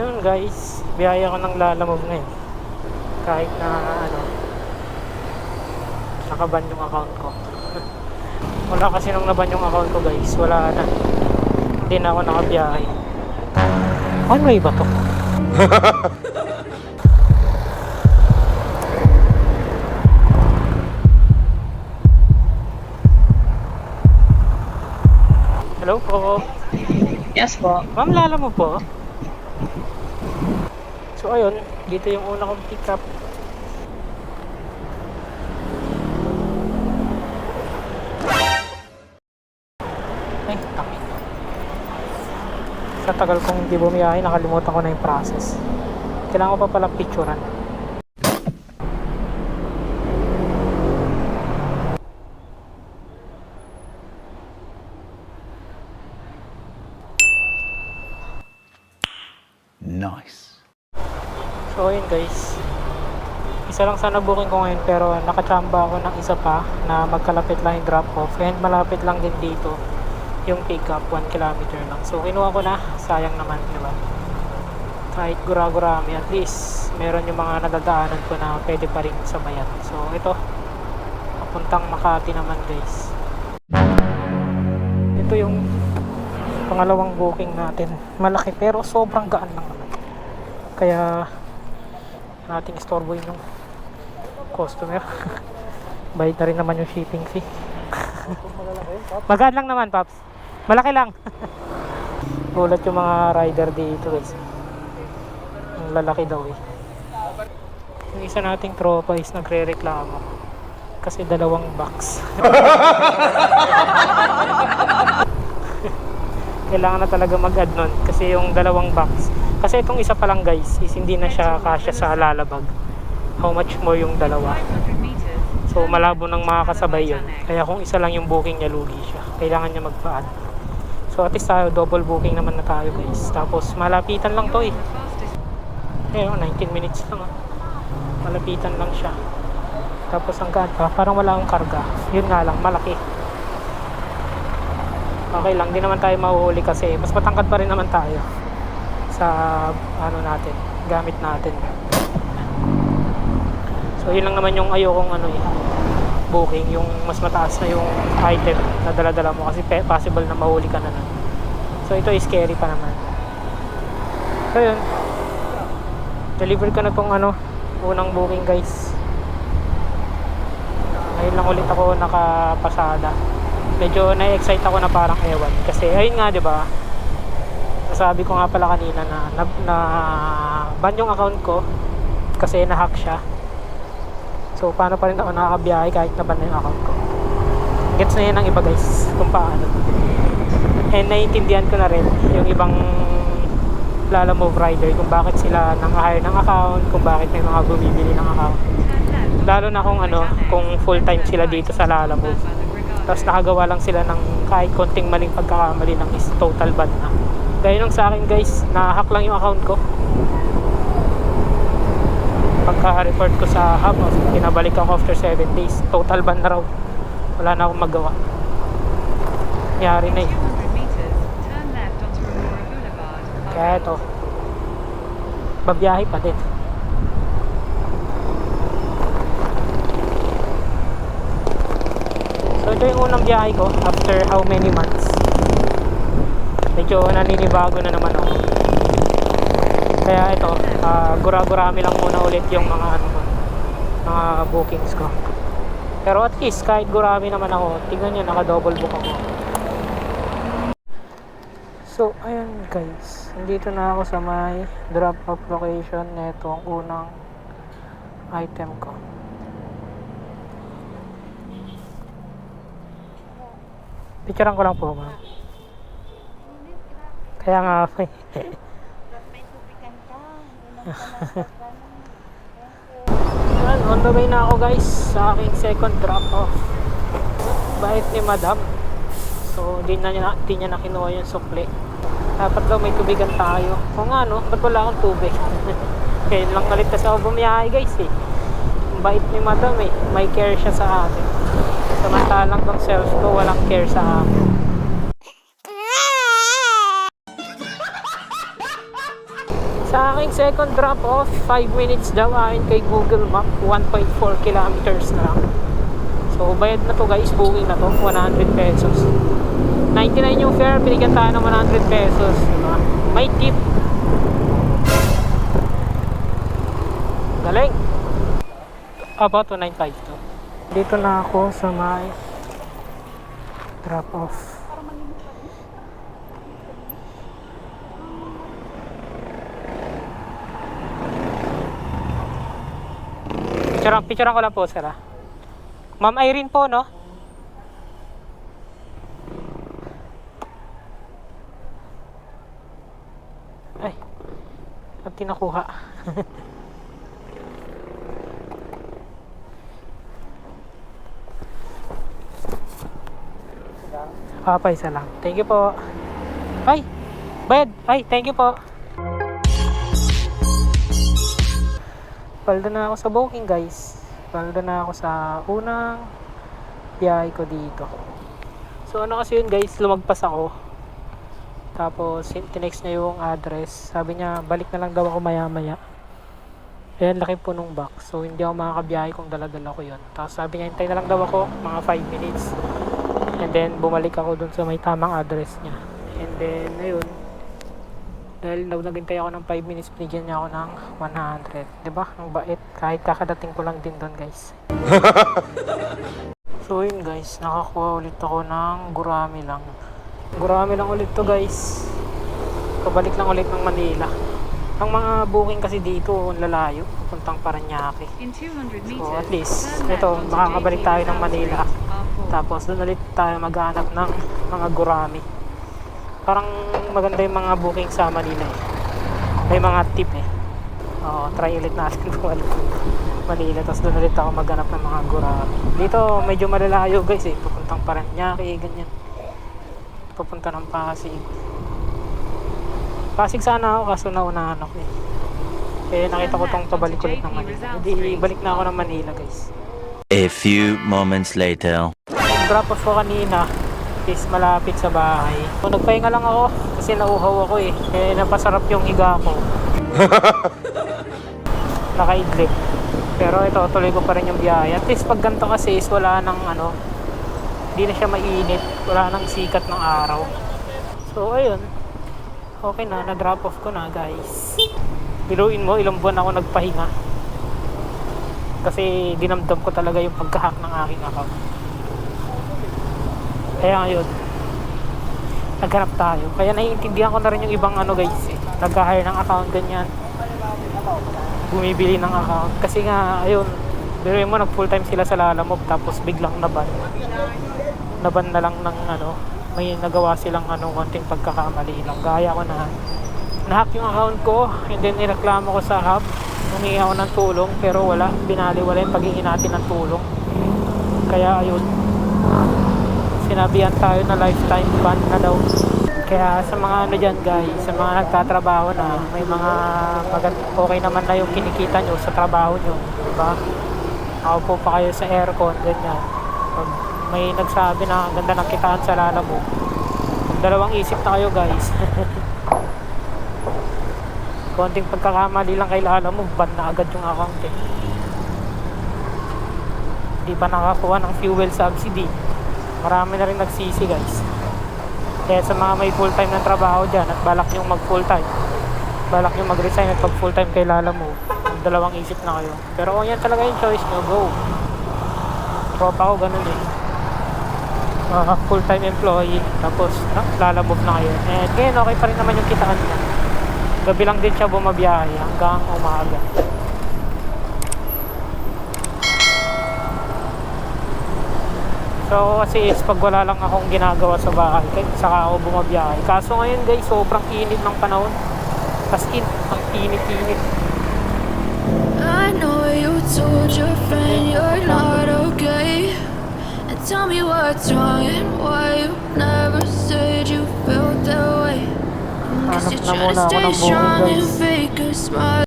Yun guys, biyaya ko ng Lalamove ngayon. Kahit na nakaban yung account ko. Wala kasi nung naban yung account ko guys, wala na. Hindi na ako nakabiyahe. Ano ba to? Hello po. Yes po. Ma'am, Lalamove po. So ayun, dito yung una kong pick up. Ay, taki. Sa tagal kong hindi bumiyahe, nakalimutan ko na yung process. Kailangan ko pa palang picturean. Nice. So ayun guys, isa lang sana booking ko ngayon pero nakachamba ako ng isa pa na magkalapit lang yung drop off and malapit lang din dito yung pick up, 1 kilometer lang. So kinuha ko na, sayang naman diba, kahit gura-gurami at least meron yung mga nadadaanan ko na pwede pa rin sabayan. So ito, papuntang Makati naman guys. Ito yung pangalawang booking natin, malaki pero sobrang gaan lang naman, kaya nating istorbohin yung customer. Bayad na rin naman yung shipping fee. Magaan lang naman Paps, malaki lang. Gulat yung mga rider dito guys, ang lalaki daw eh. Yung isa nating tropa is nagre-reklamo kasi dalawang box. Kailangan na talaga mag-add nun kasi yung dalawang box, kasi itong isa pa lang guys is hindi na siya kasya sa lalabag. How much more yung dalawa? So malabo nang makakasabay yun, kaya kung isa lang yung booking niya, lugi siya. Kailangan niya magpa-add. So at least tayo, double booking naman na tayo guys. Tapos malapitan lang to eh. 19 minutes lang ah. Malapitan lang siya. Tapos ang gaan pa, parang wala akong karga. Yun nga lang, malaki. Okay lang, di naman tayo mahuhuli kasi mas matangkad pa rin naman tayo sa natin, gamit natin. So yun lang naman yung ayokong booking, yung mas mataas na yung item na dala-dala mo kasi possible na mahuli ka na nun. So ito is scary pa naman. So yun, deliver ko na tong unang booking guys. Ngayon lang ulit ako nakapasada. Medyo na-excite ako na parang ewan kasi ayun nga 'di ba? Sabi ko nga pala kanina na ban yung account ko kasi na-hack siya. So paano pa rin ako nakakabiyahe kahit na ban na yung account ko? Gets na yun ang iba guys kung paano. And naiintindihan ko na rin yung ibang Lalamove rider kung bakit sila nang-hire ng account, kung bakit may mga bumibili ng account. Lalo na kung full time sila dito sa Lalamove. Tapos nakagawa lang sila ng kahit konting maling pagkakamali ng is total ban na. Gaya nung sa akin guys, na-hack lang yung account ko. Pagka-report ko sa hub, pinabalik ako after 7 days, total ban na raw. Wala na akong magawa. Yari na eh. Kaya ito, babiyahe pa din. So ito yung unang biyahe ko after how many months. Medyo naninibago na naman ako. Kaya ito, gura-gurami lang muna ulit yung mga bookings ko. Pero at least kahit gurami naman ako, tingnan nyo, naka-double book ako. So ayun guys, nandito na ako sa may drop-off location na ito ang unang item ko. Picturean ko lang po ma'am. Kaya nga ako eh. On the way na ako guys sa aking second drop off. Bait ni madam. So di niya na kinuha yung sukli. Dapat daw may tubigan tayo. O nga ba't wala akong tubig? Kaya lang ulit kasi ako bumiyahe guys eh. Bait ni madam eh. May care siya sa atin. Samantalang tong self ko walang care sa akin. Sa aking second drop off, 5 minutes daw ayon kay Google Map, 1.4 kilometers na lang. So bayad na to guys, booking na to, 100 pesos. 99 yung fare, binigyan tayo ng 100 pesos. Diba? May tip. Galing. About 295 to. Dito na ako sa may drop off. Picturean ko lang po, sir. Ma'am Irene po, no? Ay, at tinakuha. Pa isa lang. Thank you po. Ay, bayad. Ay, thank you po. Paldo na ako sa booking guys. Paldo na ako sa unang biyahe ko dito. So ano kasi yun guys, lumagpas ako. Tapos tinext niya yung address. Sabi niya balik na lang daw ako maya maya. Ayan, laki po nung box. So hindi ako makakabiyahe kung dala-dala ko yun. Tapos sabi niya hintay na lang daw ako mga 5 minutes. And then bumalik ako dun sa may tamang address niya. And then ayun, dahil naghintay ako ng 5 minutes, binigyan niya ako ng 100. Diba? Ang bait. Kahit kakadating ko lang din doon guys. So yun guys, nakakuha ulit ako ng gurami lang. Gurami lang ulit to guys. Pabalik lang ulit ng Manila. Ang mga booking kasi dito, lalayo. Puntang Paranaque. So at least, ito, makakabalik tayo ng Manila. Tapos doon ulit tayo maghanap ng mga gurami. Parang maganda yung mga booking sa Manila eh. May mga tip eh. Oo, try ulit natin bumalik Manila. Tapos doon ulit ako maghanap ng mga gurami. Dito medyo malalayo guys eh. Pupuntang Paranaque, ganyan. Pupunta ng Pasig. Pasig sana ako kaso naunahan ako eh. Eh nakita ko tong pabalik ulit ng Manila. Hindi, balik na ako ng Manila guys. A few moments later. Drop off ko kanina is malapit sa bahay. So, nagpahinga lang ako kasi nauhaw ako eh. Eh napasarap yung higa ko. Nakaidlip. Pero ito, tuloy ko pa rin yung biyahe. At least pag ganito kasi is wala nang ano, hindi na siya mainit. Wala nang sikat ng araw. So ayun, okay na, na-drop off ko na guys. Biluin mo, ilang buwan ako nagpahinga. Kasi dinamdam ko talaga yung pagka-hack ng aking account. Kaya ngayon, naghanap tayo. Kaya naiintindihan ko na rin yung ibang ano guys eh. Nag-hire ng account, ganyan. Bumibili ng account. Kasi nga, ayun, biruin mo, nag full time sila sa Lalamove. Tapos biglang naban. Naban na lang ng ano, may nagawa silang ano, konting pagkakamali lang. Gaya ko na, na-hack yung account ko. And then nireklamo ko sa hub. Humingi ako ng tulong. Pero wala, binaliwala yung paghingi natin ng tulong. Kaya ayun, sinabihan tayo na lifetime ban na daw. Kaya sa mga ano dyan guys, sa mga nagtatrabaho na may mga okay naman na yung kinikita nyo sa trabaho nyo, diba? Ako po pa kayo sa aircon, ganyan. Pag may nagsabi na ang ganda ng kitaan sa Lalamove, dalawang isip na kayo guys. Konting pagkakamali lang kay Lalamove, ban na agad yung account eh. Di pa nakakuha ng fuel subsidy. Marami na rin nagsisi guys. Kaya sa mga may full time ng trabaho dyan at balak nyo mag full time, balak nyo mag resign at pag full time kay Lalamove, dalawang isip na kayo. Pero kung yan talaga yung choice nyo, go. Tropa ko ganun eh. Full time employee, tapos Lalamove na kayo. And ngayon okay pa rin naman yung kitaan niya. Gabi lang din siya bumabiyahe hanggang umaga. So kasi is pag wala lang akong ginagawa sa bahay, saka ako bumabiyahe. Kaso ngayon guys, sobrang init ng panahon. As in, ang init-init. I know you told your friend you're not okay. And tell me what's wrong and why you never said you felt that way. Guess you're trying to stay strong and fake a smile.